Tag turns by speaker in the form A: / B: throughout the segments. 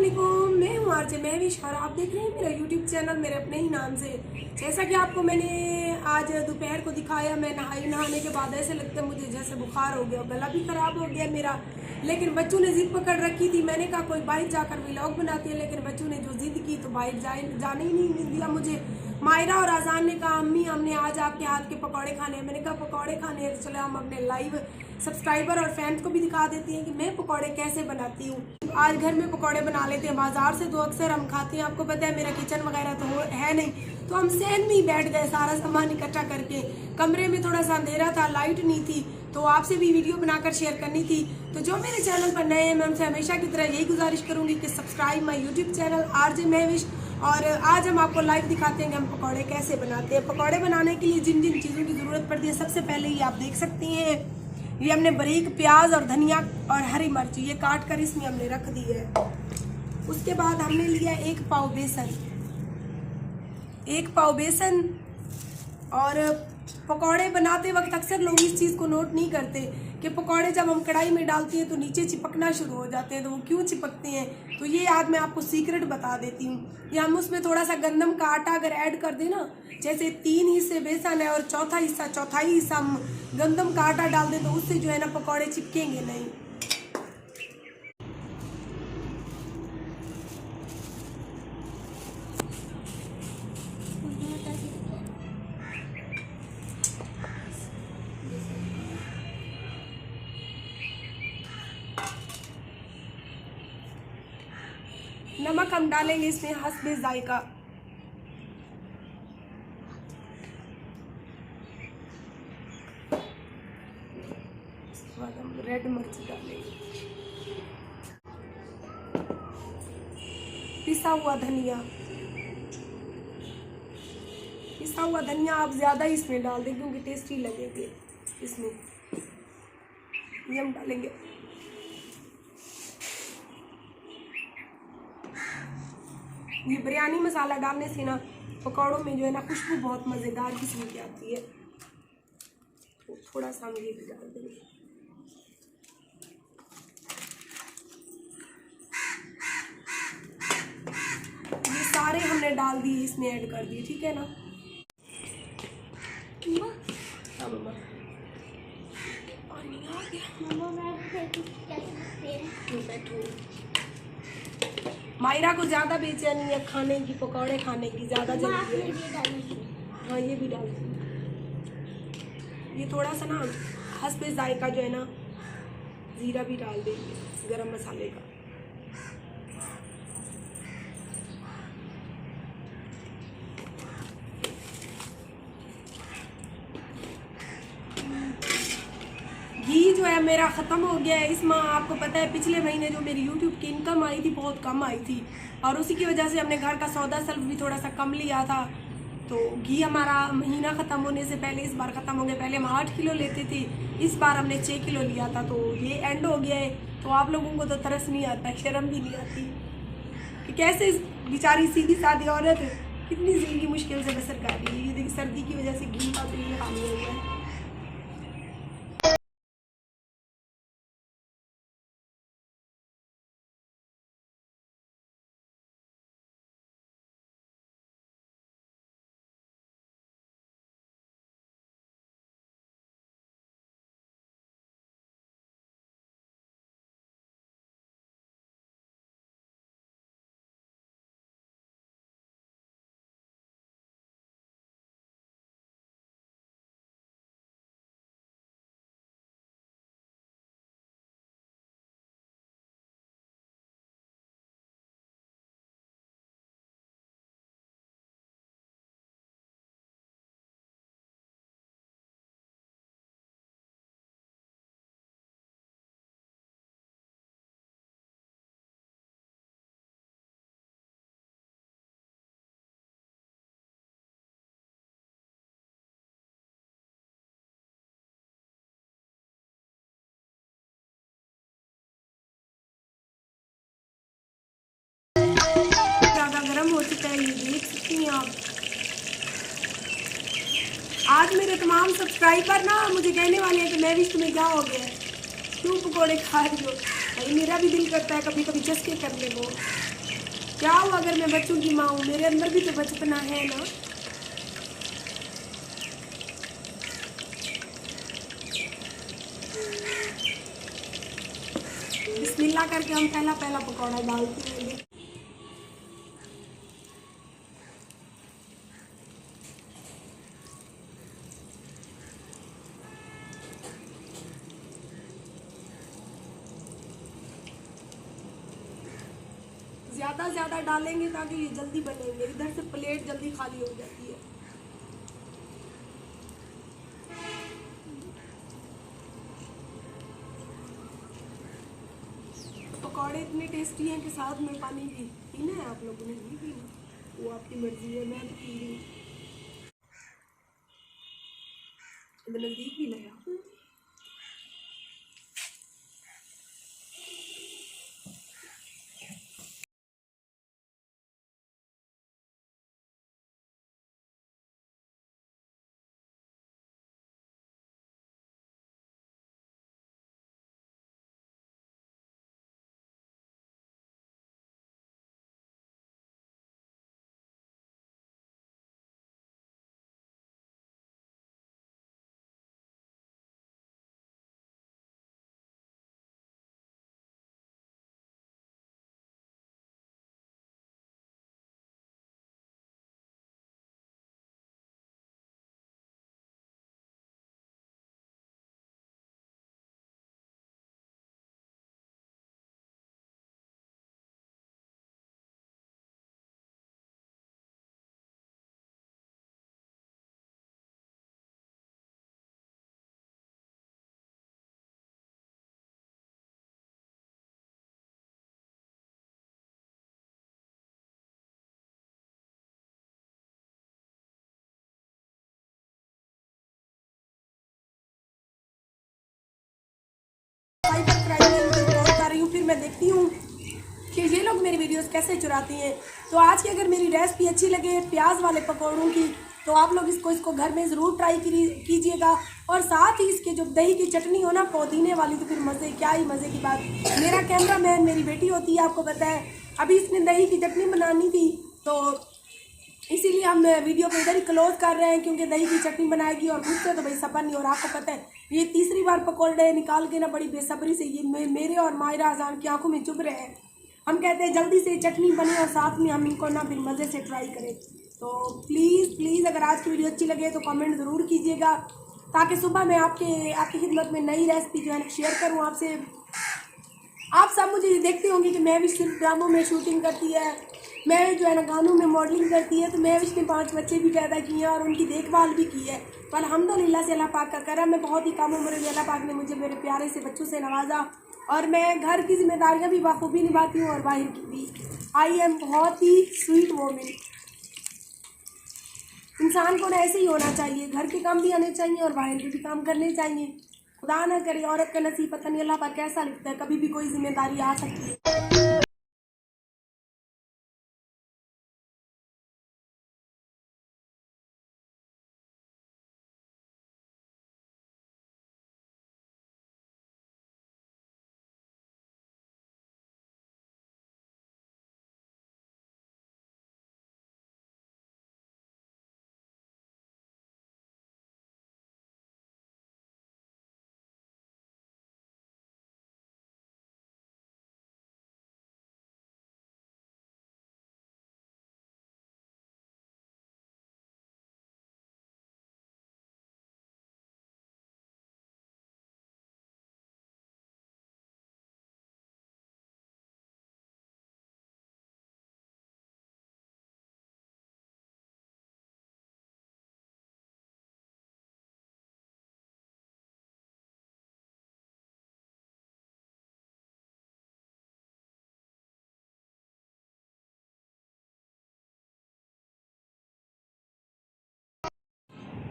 A: अस्सलामुअलैकुम, मैं हूँ आरजे महविश और आप देख रहे हैं मेरा यूट्यूब चैनल मेरे अपने ही नाम से। जैसा कि आपको मैंने आज दोपहर को दिखाया, मैं नहाने के बाद ऐसे लगता है मुझे जैसे बुखार हो गया, गला भी ख़राब हो गया मेरा। लेकिन बच्चों ने ज़िद पकड़ रखी थी, मैंने कहा कोई बाहर जाकर व्लॉग बनाती है, लेकिन बच्चों ने जो ज़िद की तो बाहर जाने ही नहीं दिया मुझे। मायरा और आज़ान ने कहा अम्मी हमने आज आपके हाथ के पकौड़े खाने हैं। मैंने कहा पकौड़े खाने हैं, चलो हम अपने लाइव सब्सक्राइबर और फैंस को भी दिखा देती हैं कि मैं पकौड़े कैसे बनाती हूँ। आज घर में पकौड़े बना लेते हैं, बाजार से तो अक्सर हम खाते हैं। आपको पता है मेरा किचन वगैरह तो है नहीं, तो हम सहन में ही बैठ गए सारा सामान इकट्ठा करके। कमरे में थोड़ा सा अंधेरा था, लाइट नहीं थी, तो आपसे भी वीडियो बनाकर शेयर करनी थी। तो जो मेरे चैनल पर नए हैं, मैं उनसे हमेशा की तरह यही गुजारिश करूंगी कि subscribe my YouTube channel RJ Mahvish. और आज हम आपको लाइव दिखाते हैं कि हम पकौड़े कैसे बनाते हैं। पकौड़े बनाने के लिए जिन जिन चीज़ों की ज़रूरत पड़ती है, सबसे पहले ये आप देख सकती हैं, ये हमने बारीक प्याज और धनिया और हरी मिर्च ये काट कर इसमें हमने रख दी है। उसके बाद हमने लिया एक पाव बेसन। और पकौड़े बनाते वक्त अक्सर लोग इस चीज़ को नोट नहीं करते कि पकौड़े जब हम कढ़ाई में डालते हैं तो नीचे चिपकना शुरू हो जाते हैं। तो वो क्यों चिपकते हैं, तो ये आज मैं आपको सीक्रेट बता देती हूँ। या हम उसमें थोड़ा सा गंदम का आटा अगर ऐड कर दें ना, जैसे 3 हिस्से बेसन है और चौथाई हिस्सा हम गंदम का आटा डाल दें, तो उससे जो है ना पकौड़े चिपकेंगे नहीं। नमक हम डालेंगे इसमें हस्बे जायका। इसके बाद हम रेड मिर्च डालेंगे, पिसा हुआ धनिया आप ज़्यादा ही इसमें डाल दें क्योंकि टेस्टी लगेंगे इसमें। ये हम डालेंगे। ये बिरयानी मसाला डालने से ना पकौड़ों में जो है ना खुशबू बहुत मज़ेदार किस्म की आती है। तो थोड़ा सा हम ये भी डाल देंगे। ये सारे हमने डाल दिए, इसमें ऐड कर दिए, ठीक है ना। हाँ मम्मा, पानी आ गया। बैठो, मायरा को ज़्यादा बेचैनी है खाने की, पकौड़े खाने की ज़्यादा जल्दी है। हाँ ये भी डाल दीजिए। ये थोड़ा सा ना हस्बे जायका जो है ना, ज़ीरा भी डाल देंगे, गरम मसाले का। घी जो है मेरा ख़त्म हो गया है। इसमें आपको पता है पिछले महीने जो मेरी यूट्यूब की इनकम आई थी बहुत कम आई थी, और उसी की वजह से हमने घर का सौदा सल्फ भी थोड़ा सा कम लिया था। तो घी हमारा महीना ख़त्म होने से पहले इस बार ख़त्म हो गया। पहले हम 8 किलो लेते थे, इस बार हमने 6 किलो लिया था। तो ये एंड हो गया है। तो आप लोगों को तो तरस नहीं आता, शर्म भी नहीं आती कि कैसे बेचारी सीधी सादी औरत कितनी ज़िंदगी मुश्किल से बसर कर रही है। ये देखिए सर्दी की वजह से घी का तो ये हाल हो गया है। गर्म हो चुका है, ये देख सकती हैं आप। आज मेरे तमाम सब्सक्राइबर ना मुझे कहने वाले हैं कि मैं भी तुम्हें क्या हो गया है, क्यों पकौड़े खा रही हो। भाई मेरा भी दिल करता है कभी कभी चस्के करने को। क्या हुआ अगर मैं बच्चों की माँ हूँ, मेरे अंदर भी तो बचपना है ना। बिस्मिल्लाह करके हम पहला पकौड़ा डालते हैं। ज़्यादा डालेंगे ताकि ये जल्दी बनेंगे, इधर से प्लेट जल्दी खाली हो जाती है। पकौड़े इतने टेस्टी हैं कि साथ में पानी भी पीना है, आप लोगों ने भी पीना, वो आपकी मर्जी है, मैं भी पी रही हूँ। नज़दीक भी लगा। फिर मैं देखती हूँ कि ये लोग मेरी वीडियोस कैसे चुराती हैं। तो आज की अगर मेरी रेसिपी अच्छी लगे प्याज वाले पकौड़ों की, तो आप लोग इसको घर में ज़रूर ट्राई कीजिएगा। और साथ ही इसके जो दही की चटनी हो ना पुदीने वाली, तो फिर मज़े, क्या ही मज़े की बात। मेरा कैमरामैन मेरी बेटी होती है, आपको पता है, अभी इसने दही की चटनी बनानी थी, तो इसीलिए हम वीडियो को इधर ही क्लोज कर रहे हैं, क्योंकि दही की चटनी बनाएगी और मुझसे तो भाई सबर नहीं। और आपको पता है ये तीसरी बार पकौड़े निकाल के ना बड़ी बेसब्री से ये मेरे और मायरा अजान की आंखों में चुभ रहे हैं। हम कहते हैं जल्दी से चटनी बने और साथ में हम इनको ना फिर मज़े से ट्राई करें। तो प्लीज़ अगर आज की वीडियो अच्छी लगे तो कमेंट ज़रूर कीजिएगा, ताकि सुबह मैं आपकी खिदमत में नई रेसिपी जो है शेयर करूँ आपसे। आप सब मुझे देखते होंगे कि मैं भी सिर्फ ड्रामों में शूटिंग करती है, मैं जो है ना गानों में मॉडलिंग करती है, तो मैं भी इसने 5 बच्चे भी पैदा किए हैं और उनकी देखभाल भी की है। पर अल्हम्दुलिल्लाह से अल्लाह पाक का करम है, बहुत ही कम उम्र में अल्लाह पाक ने मुझे मेरे प्यारे से बच्चों से नवाजा, और मैं घर की जिम्मेदारियां भी बखूबी निभाती हूँ और बाहर की भी। आई एम बहुत ही स्वीट वोमेन। इंसान को ना ऐसे ही होना चाहिए, घर के काम भी आने चाहिए और बाहर के भी काम करने चाहिए। खुदा ना करे औरत का नसीब पता नहीं अल्लाह पाक कैसा लिखता है, कभी भी कोई जिम्मेदारी आ सकती है।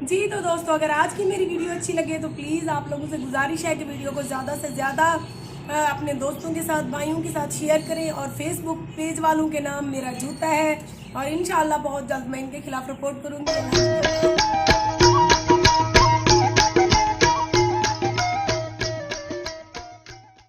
A: जी तो दोस्तों, अगर आज की मेरी वीडियो अच्छी लगे तो प्लीज़ आप लोगों से गुजारिश है कि वीडियो को ज़्यादा से ज़्यादा अपने दोस्तों के साथ, भाइयों के साथ शेयर करें। और फेसबुक पेज वालों के नाम मेरा जूता है, और इंशाल्लाह बहुत जल्द मैं इनके खिलाफ रिपोर्ट करूँगी।